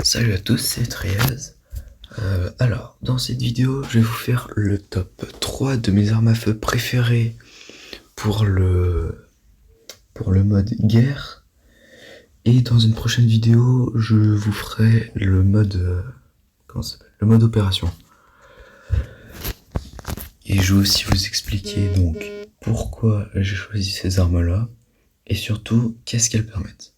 Salut à tous, c'est Triaz. Alors, dans cette vidéo, je vais vous faire le top 3 de mes armes à feu préférées pour le mode guerre. Et dans une prochaine vidéo, je vous ferai le mode le mode opération. Et je vais aussi vous expliquer donc pourquoi j'ai choisi ces armes-là et surtout qu'est-ce qu'elles permettent.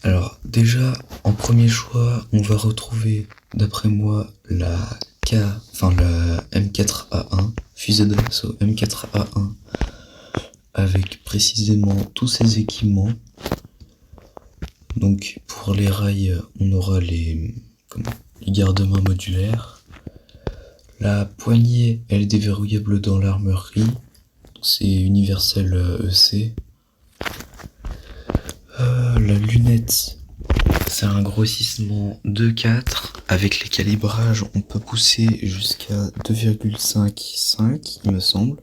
Alors déjà, en premier choix, on va retrouver, d'après moi, la M4A1, fusée d'assaut M4A1, avec précisément tous ses équipements. Donc pour les rails, on aura les garde-mains modulaires. La poignée, elle est déverrouillable dans l'armurerie, c'est universel EC. La lunette, c'est un grossissement 2-4. Avec les calibrages, on peut pousser jusqu'à 2,5 il me semble,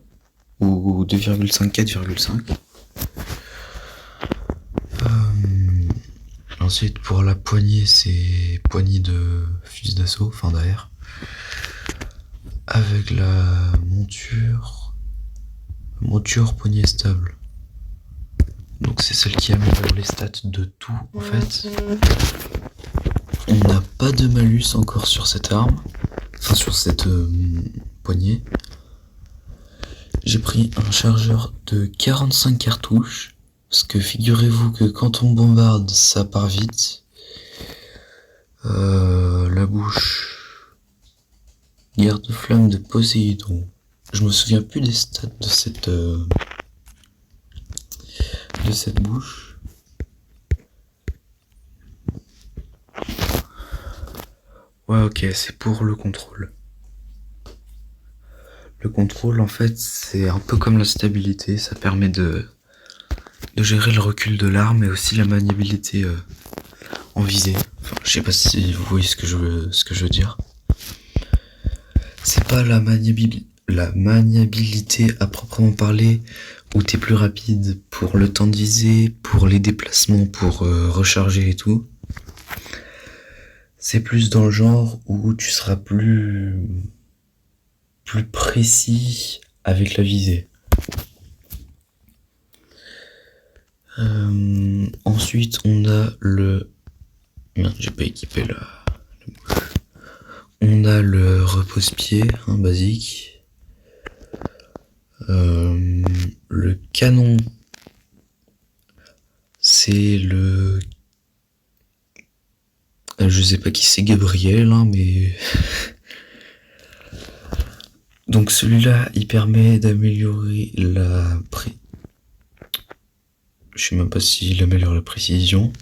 ou 2,5, 4,5. Ensuite, pour la poignée, c'est poignée de fusil d'assaut, enfin d'AR. Avec la monture poignée stable. Donc c'est celle qui améliore les stats de tout en fait. On n'a pas de malus encore sur cette arme, enfin sur cette poignée. J'ai pris un chargeur de 45 cartouches, parce que figurez-vous que quand on bombarde ça part vite. La bouche, garde-flamme de Poséidon. Je me souviens plus des stats de cette bouche. Ouais, ok, c'est pour le contrôle. Le contrôle, en fait, c'est un peu comme la stabilité, ça permet de gérer le recul de l'arme et aussi la maniabilité en visée. Enfin, je sais pas si vous voyez ce que je veux dire. C'est pas la maniabilité à proprement parler, où t'es plus rapide pour le temps de viser, pour les déplacements, pour recharger et tout. C'est plus dans le genre où tu seras plus précis avec la visée. Ensuite, on a le... Merde, j'ai pas équipé la bouche. On a le repose-pied, basique. Le canon, c'est le... Je sais pas qui c'est, Gabriel, mais... Donc celui-là, il permet d'améliorer je sais même pas s'il améliore la précision.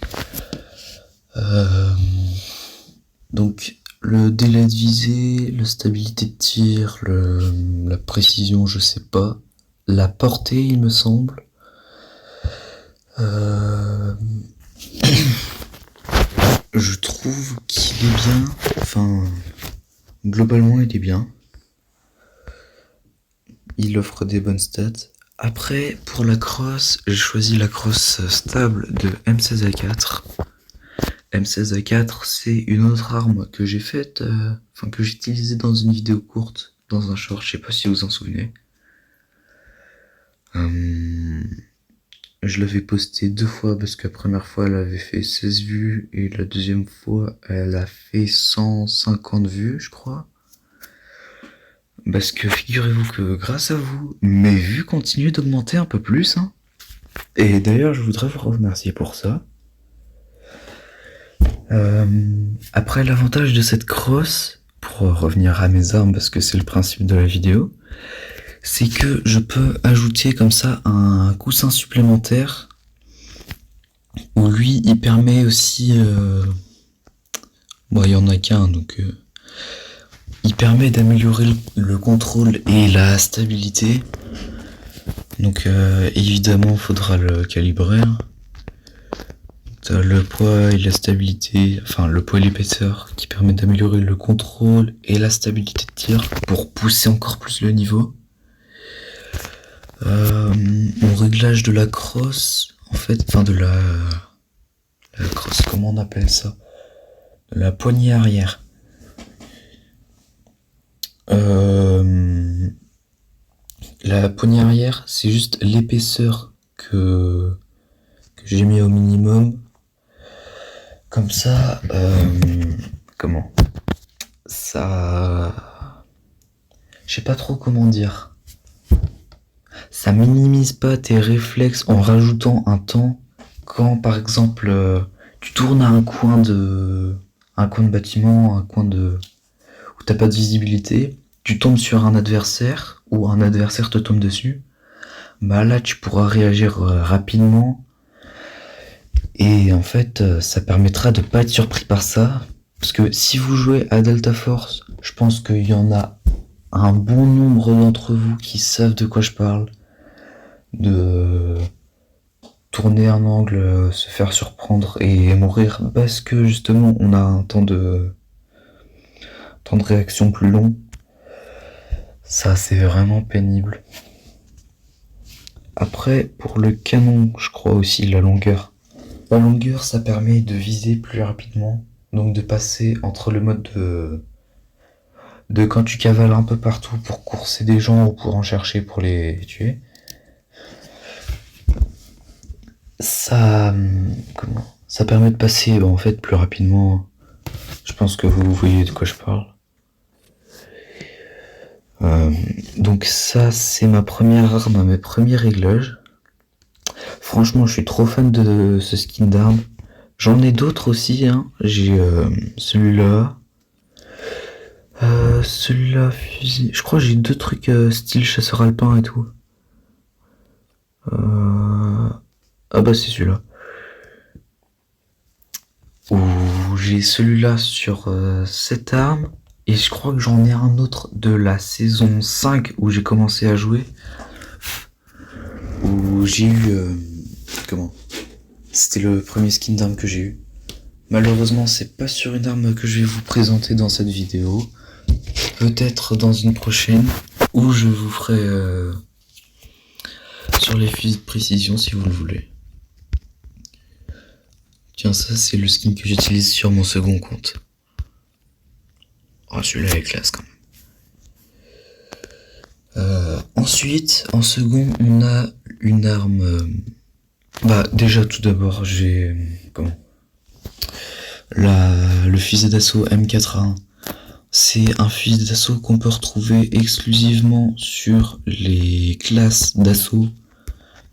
Donc le délai de visée, la stabilité de tir, la précision, je sais pas. La portée, il me semble. Je trouve qu'il est bien. Enfin, globalement, il est bien. Il offre des bonnes stats. Après, pour la crosse, j'ai choisi la crosse stable de M16A4. M16A4, c'est une autre arme que j'ai faite, que j'ai utilisée dans une vidéo courte, dans un short, je sais pas si vous en souvenez. Je l'avais posté 2 fois parce que la première fois elle avait fait 16 vues et la deuxième fois elle a fait 150 vues, je crois. Parce que figurez-vous que grâce à vous, mes vues continuent d'augmenter un peu plus. Et d'ailleurs, je voudrais vous remercier pour ça. Après, l'avantage de cette crosse, pour revenir à mes armes, parce que c'est le principe de la vidéo, c'est que je peux ajouter comme ça un coussin supplémentaire, où lui, il permet aussi... Bon, il y en a qu'un, donc... Il permet d'améliorer le contrôle et la stabilité. Donc évidemment, il faudra le calibrer. T'as le poids et la stabilité, enfin le poids et l'épaisseur qui permet d'améliorer le contrôle et la stabilité de tir pour pousser encore plus le niveau. Mon réglage de la crosse, en fait, La crosse, comment on appelle ça? La poignée arrière. La poignée arrière, c'est juste l'épaisseur que j'ai mis au minimum. Comme ça, comment? Ça... Je sais pas trop comment dire. Ça minimise pas tes réflexes en rajoutant un temps quand, par exemple, tu tournes à un coin de bâtiment, un coin où t'as pas de visibilité, tu tombes sur un adversaire ou un adversaire te tombe dessus. Bah là, tu pourras réagir rapidement. Et en fait, ça permettra de pas être surpris par ça. Parce que si vous jouez à Delta Force, je pense qu'il y en a un bon nombre d'entre vous qui savent de quoi je parle. De tourner un angle, se faire surprendre et mourir parce que justement on a un temps de réaction plus long. Ça, c'est vraiment pénible. Après, pour le canon, je crois aussi la longueur. La longueur, ça permet de viser plus rapidement, donc de passer entre le mode de quand tu cavales un peu partout pour courser des gens ou pour en chercher pour les tuer. Ça permet de passer en fait plus rapidement. Je pense que vous voyez de quoi je parle. Donc ça, c'est ma première arme, mes premiers réglages. Franchement, je suis trop fan de ce skin d'arme. J'en ai d'autres aussi, hein. J'ai celui-là. Celui-là, fusil. Je crois que j'ai 2 trucs style chasseur alpin et tout. Ah bah c'est celui-là. Ou j'ai celui-là sur cette arme. Et je crois que j'en ai un autre de la saison 5 où j'ai commencé à jouer. Où j'ai eu... C'était le premier skin d'arme que j'ai eu. Malheureusement, c'est pas sur une arme que je vais vous présenter dans cette vidéo. Peut-être dans une prochaine. Où je vous ferai... sur les fusils de précision si vous le voulez. Tiens, ça c'est le skin que j'utilise sur mon second compte. Oh, celui-là est classe quand même. Ensuite, en second, on a une arme... déjà tout d'abord, j'ai... le fusil d'assaut M4A1. C'est un fusil d'assaut qu'on peut retrouver exclusivement sur les classes d'assaut.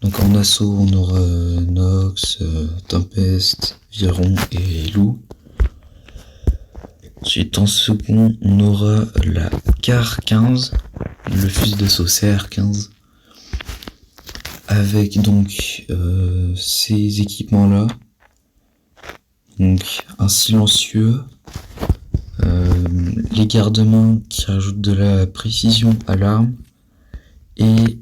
Donc en assaut, on aura Nox, Tempest, Viron et Loup. Ensuite, en second, on aura la CAR 15, le fusil d'assaut CR15, avec donc ces équipements-là. Donc un silencieux, les garde-mains qui rajoutent de la précision à l'arme, et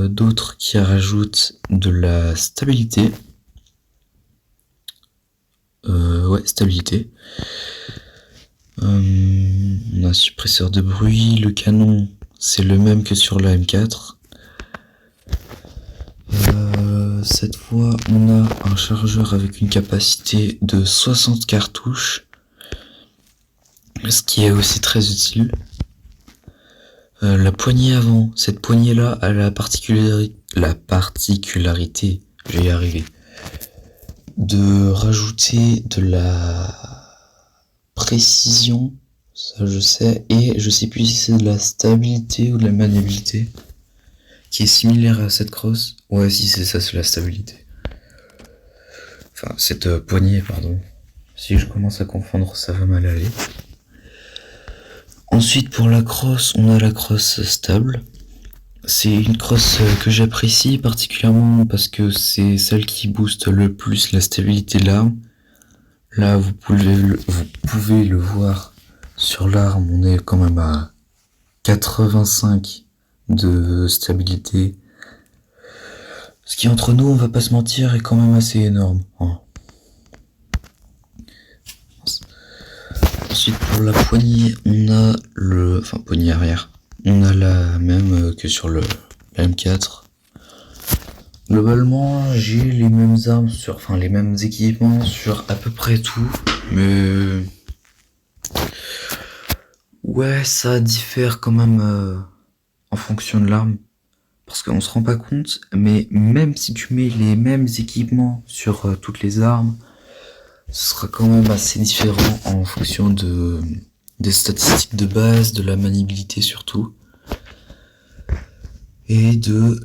d'autres qui rajoutent de la stabilité. Stabilité. On a un suppresseur de bruit, le canon c'est le même que sur la M4. Cette fois on a un chargeur avec une capacité de 60 cartouches, ce qui est aussi très utile. La poignée avant, cette poignée là a la particularité, je vais y arriver, de rajouter de la précision, ça je sais, et je sais plus si c'est de la stabilité ou de la maniabilité, qui est similaire à cette crosse. Ouais, si c'est ça, c'est la stabilité. Enfin, cette poignée, pardon. Si je commence à confondre, ça va mal aller. Ensuite, pour la crosse, on a la crosse stable. C'est une crosse que j'apprécie particulièrement parce que c'est celle qui booste le plus la stabilité de l'arme. Là, vous pouvez le voir sur l'arme, on est quand même à 85 de stabilité. Ce qui, entre nous, on va pas se mentir, est quand même assez énorme. Ensuite, pour la poignée, on a poignée arrière. On a la même que sur la M4. Globalement, j'ai les mêmes armes enfin les mêmes équipements sur à peu près tout, mais ouais, ça diffère quand même en fonction de l'arme, parce qu'on se rend pas compte, mais même si tu mets les mêmes équipements sur toutes les armes, ce sera quand même assez différent en fonction des statistiques de base, de la maniabilité surtout, et de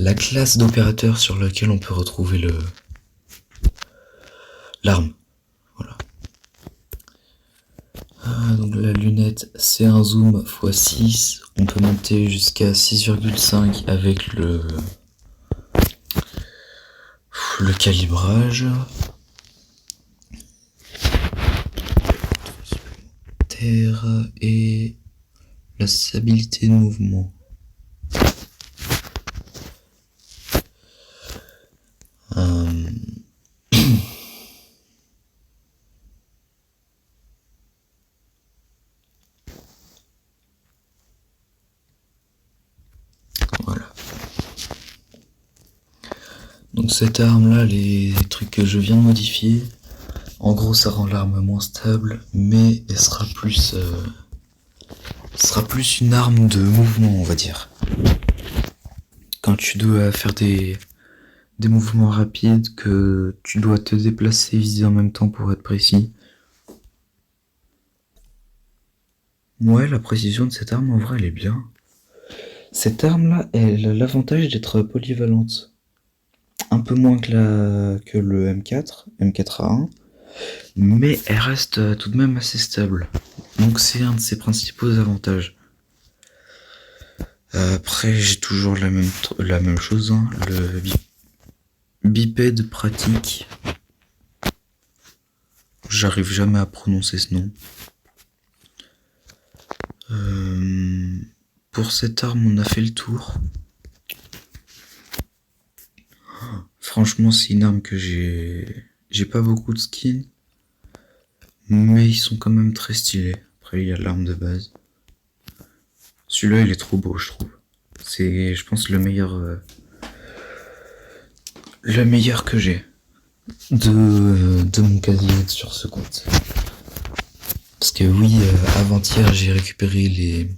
la classe d'opérateur sur laquelle on peut retrouver l'arme. Voilà. Donc la lunette, c'est un zoom x6. On peut monter jusqu'à 6,5 avec le calibrage. Et la stabilité de mouvement. Voilà. Donc cette arme là, les trucs que je viens de modifier, en gros ça rend l'arme moins stable, mais elle sera plus une arme de mouvement, on va dire. Quand tu dois faire des mouvements rapides, que tu dois te déplacer et viser en même temps pour être précis. Ouais, la précision de cette arme en vrai elle est bien. Cette arme là, elle a l'avantage d'être polyvalente. Un peu moins que le M4A1, mais elle reste tout de même assez stable. Donc c'est un de ses principaux avantages. Après j'ai toujours la même chose, hein, le bipède pratique. J'arrive jamais à prononcer ce nom. Pour cette arme on a fait le tour. Franchement c'est une arme que j'ai pas beaucoup de skins, mais ils sont quand même très stylés. Après il y a l'arme de base. Celui-là il est trop beau je trouve. C'est je pense le meilleur que j'ai de mon casier sur ce compte. Parce que oui, avant-hier j'ai récupéré les...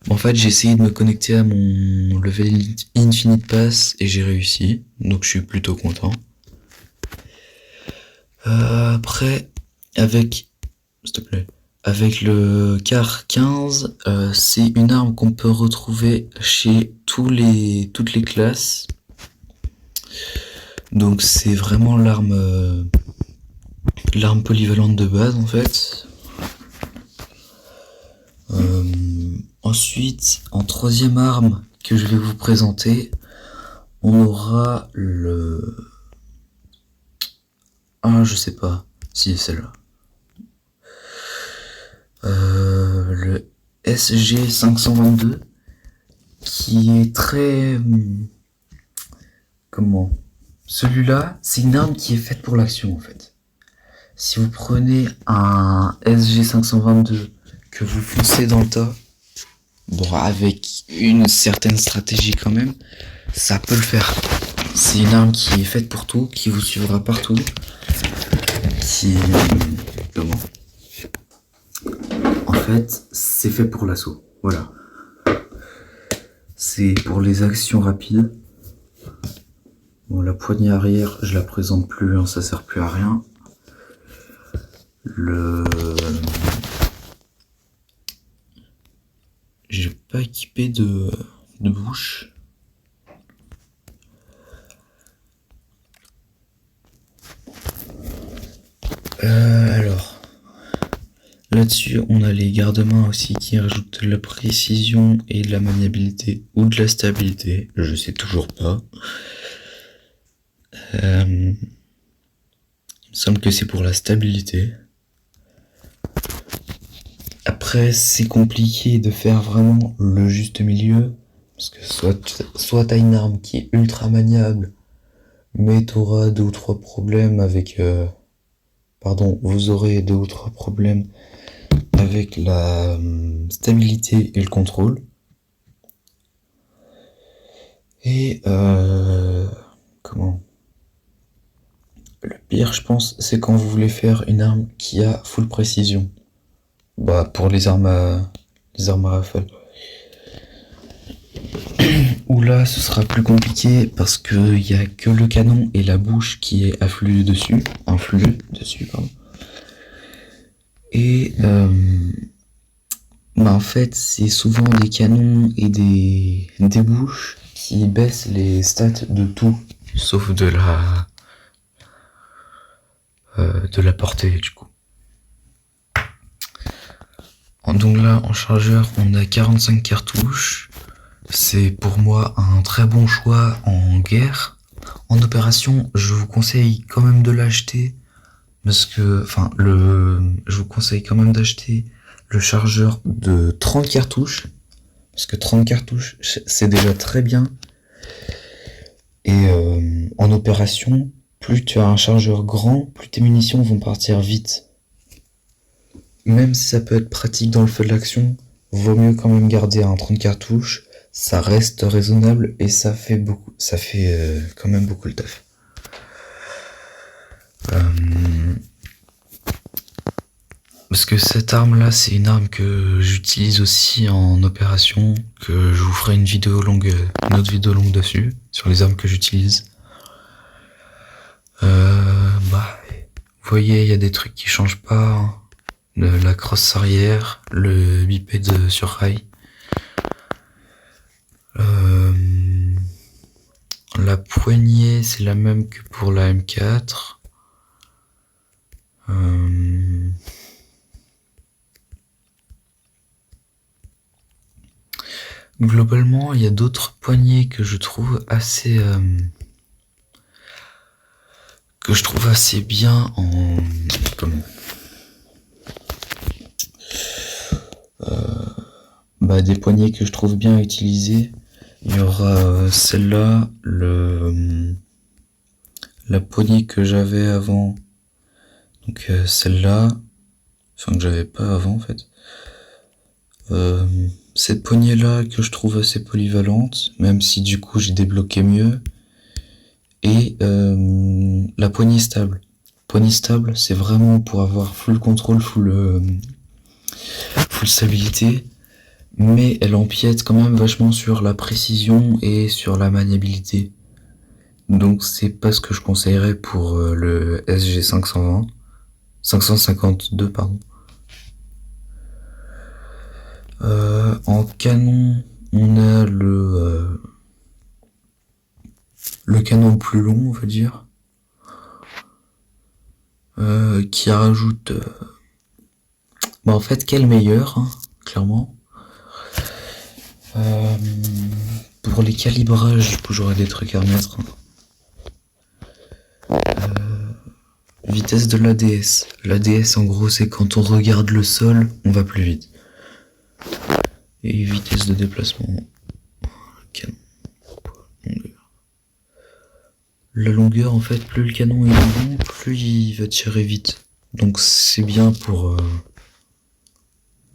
En fait j'ai essayé de me connecter à mon level Infinite Pass et j'ai réussi, donc je suis plutôt content. Après, s'il te plaît, avec le Car 15, c'est une arme qu'on peut retrouver chez toutes les classes. Donc c'est vraiment l'arme polyvalente de base en fait. Ensuite, en troisième arme que je vais vous présenter, on aura le... Ah, je sais pas si c'est celle-là. Le SG522, qui est très... Comment? Celui-là, c'est une arme qui est faite pour l'action en fait. Si vous prenez un SG522 que vous foncez dans le tas, bon, avec une certaine stratégie quand même, ça peut le faire. C'est une arme qui est faite pour tout, qui vous suivra partout, comment? En fait, c'est fait pour l'assaut. Voilà. C'est pour les actions rapides. Bon, la poignée arrière, je la présente plus, hein, ça sert plus à rien. J'ai pas équipé de bouche. Alors, là-dessus, on a les garde-mains aussi qui rajoutent de la précision et de la maniabilité ou de la stabilité. Je sais toujours pas. Il me semble que c'est pour la stabilité. Après, c'est compliqué de faire vraiment le juste milieu, parce que soit t'as une arme qui est ultra maniable, mais t'auras 2 ou 3 problèmes avec... vous aurez 2 ou 3 problèmes avec la stabilité et le contrôle. Et comment? Le pire, je pense, c'est quand vous voulez faire une arme qui a full précision. Bah, pour les armes à rafale. Où là, ce sera plus compliqué parce que il y a que le canon et la bouche qui est influé dessus, pardon. Et bah en fait, c'est souvent des canons et des bouches qui baissent les stats de tout, sauf de la portée du coup. Donc là, en chargeur, on a 45 cartouches. C'est pour moi un très bon choix en guerre. En opération, je vous conseille quand même de l'acheter parce que, je vous conseille quand même d'acheter le chargeur de 30 cartouches parce que 30 cartouches, c'est déjà très bien. Et en opération, plus tu as un chargeur grand, plus tes munitions vont partir vite. Même si ça peut être pratique dans le feu de l'action, vaut mieux quand même garder un 30 cartouches. Ça reste raisonnable et ça fait quand même beaucoup le taf. Parce que cette arme là, c'est une arme que j'utilise aussi en opération, que je vous ferai une autre vidéo longue dessus, sur les armes que j'utilise. Vous voyez, il y a des trucs qui changent pas. La crosse arrière, le bipède sur rail. La poignée, c'est la même que pour la M4. Globalement, il y a d'autres poignées que je trouve assez bien en des poignées que je trouve bien utilisées. Il y aura celle-là, la poignée que j'avais avant, donc celle-là, que j'avais pas avant en fait. Cette poignée-là que je trouve assez polyvalente, même si du coup j'ai débloqué mieux. Et la poignée stable. Poignée stable, c'est vraiment pour avoir full contrôle, full stabilité. Mais elle empiète quand même vachement sur la précision et sur la maniabilité. Donc c'est pas ce que je conseillerais pour le SG 552 pardon. En canon, on a le canon plus long, on va dire, qui rajoute en fait quel meilleur, hein, clairement. Pour les calibrages, j'aurais des trucs à remettre. Vitesse de l'ADS. L'ADS, en gros, c'est quand on regarde le sol, on va plus vite. Et vitesse de déplacement. Canon. La longueur, en fait, plus le canon est long, plus il va tirer vite. Donc c'est bien pour...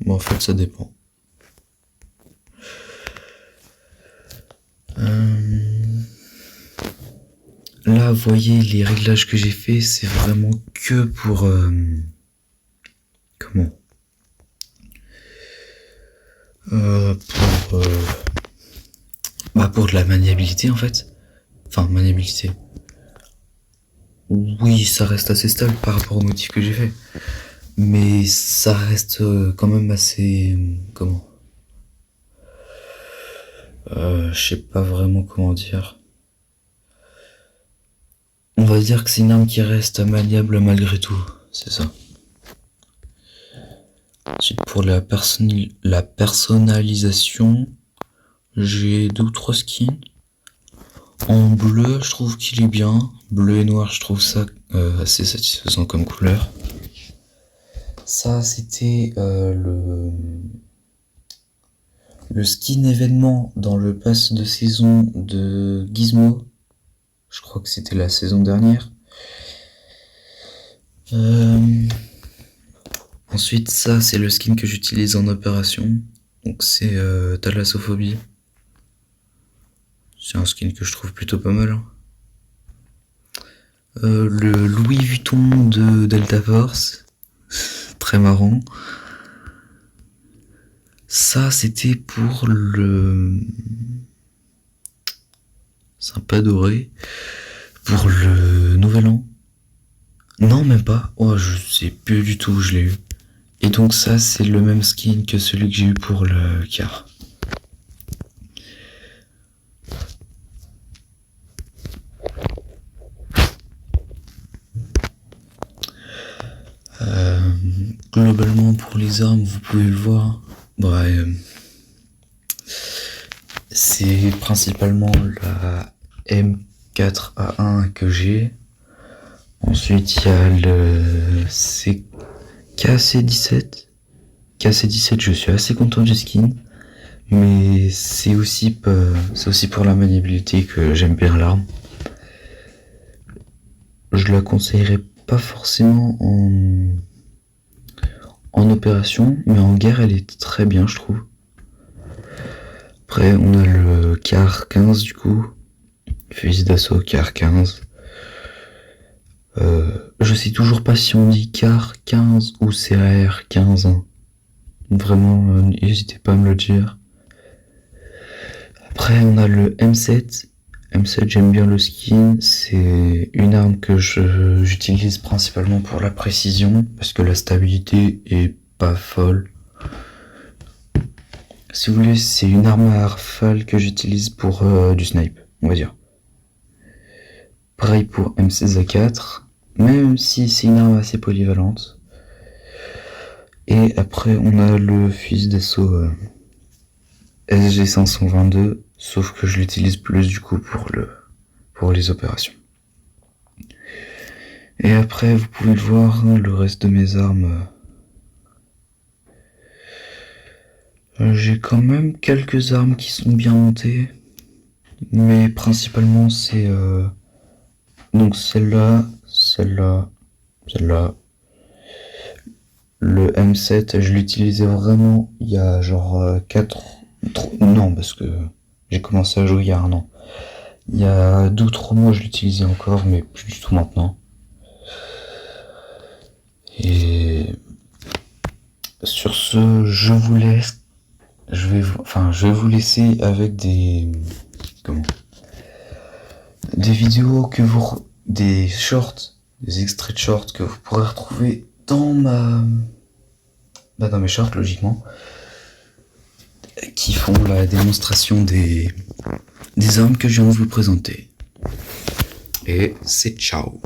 en fait, ça dépend. Là, vous voyez, les réglages que j'ai fait, c'est vraiment que pour... pour de la maniabilité, en fait. Enfin, maniabilité. Oui, ça reste assez stable par rapport au motif que j'ai fait. Mais ça reste quand même assez... je sais pas vraiment comment dire. On va dire que c'est une arme qui reste maniable malgré tout, c'est ça. Ensuite, pour la personnalisation, j'ai 2 ou 3 skins. En bleu, je trouve qu'il est bien. Bleu et noir, je trouve ça assez satisfaisant comme couleur. Ça, c'était le skin événement dans le pass de saison de Gizmo. Je crois que c'était la saison dernière. Ensuite, ça, c'est le skin que j'utilise en opération. Donc, c'est Thalassophobie. C'est un skin que je trouve plutôt pas mal. Hein. Le Louis Vuitton de Delta Force. Très marrant. Ça, c'était pour le... Sympa doré. Pour le nouvel an. Non, même pas. Oh, je sais plus du tout où je l'ai eu. Et donc ça, c'est le même skin que celui que j'ai eu pour le car. Globalement, pour les armes, vous pouvez le voir. C'est principalement la M4A1 que j'ai. Ensuite, il y a le KC17. KC17, je suis assez content du skin. Mais c'est aussi pour la maniabilité que j'aime bien l'arme. Je la conseillerais pas forcément en opération, mais en guerre elle est très bien, je trouve. Après on a le CAR 15 du coup, fusil d'assaut CAR 15. Je sais toujours pas si on dit CAR 15 ou CAR 15. Hein. Vraiment, n'hésitez pas à me le dire. Après on a le M7. M7, j'aime bien le skin, c'est une arme que j'utilise principalement pour la précision, parce que la stabilité est pas folle. Si vous voulez, c'est une arme à rafale que j'utilise pour du snipe, on va dire. Pareil pour M16A4, même si c'est une arme assez polyvalente. Et après, on a le fusil d'assaut SG522, sauf que je l'utilise plus du coup pour les opérations. Et après, vous pouvez le voir, le reste de mes armes. J'ai quand même quelques armes qui sont bien montées, mais principalement c'est donc celle-là. Le M7, je l'utilisais vraiment il y a genre 3 non, parce que j'ai commencé à jouer il y a 1 an. Il y a 2 ou 3 mois, je l'utilisais encore, mais plus du tout maintenant. Et sur ce, je vous laisse. Je vais vous laisser avec des vidéos des shorts, des extraits de shorts que vous pourrez retrouver dans dans mes shorts logiquement, qui font la démonstration des armes que je viens de vous présenter. Et c'est ciao.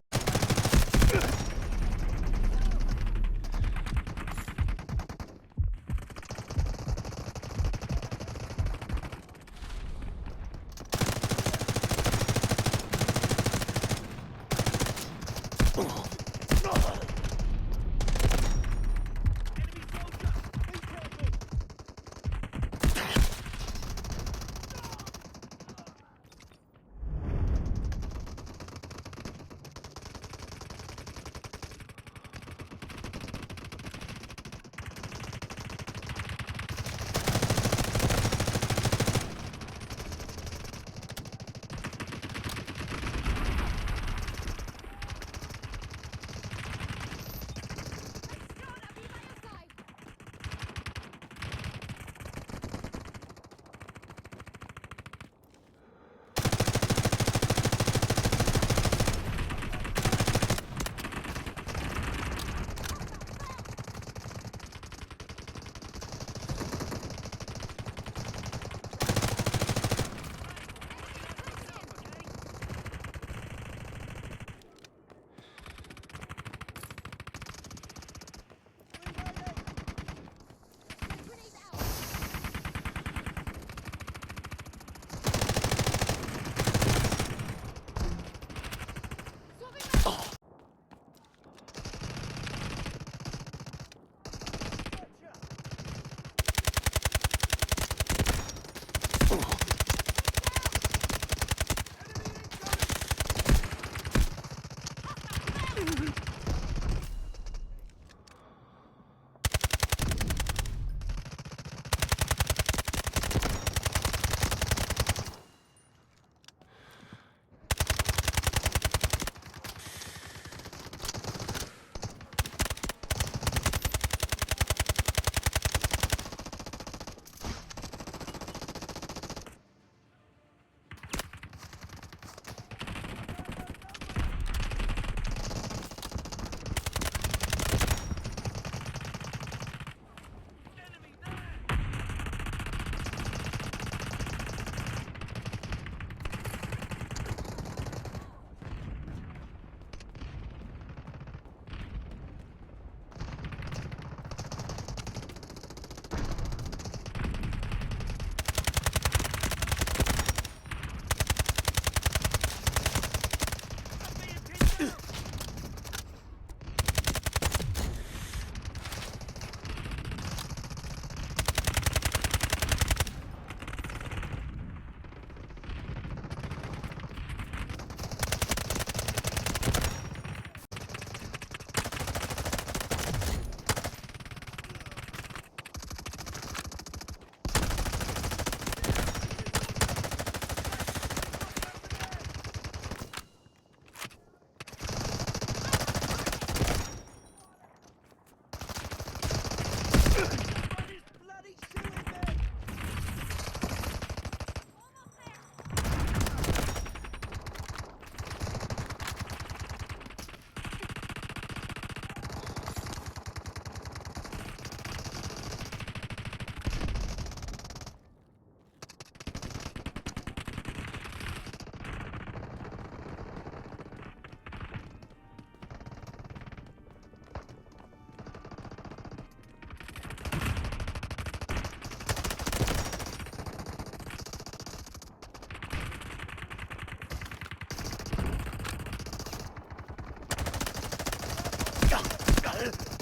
bordel!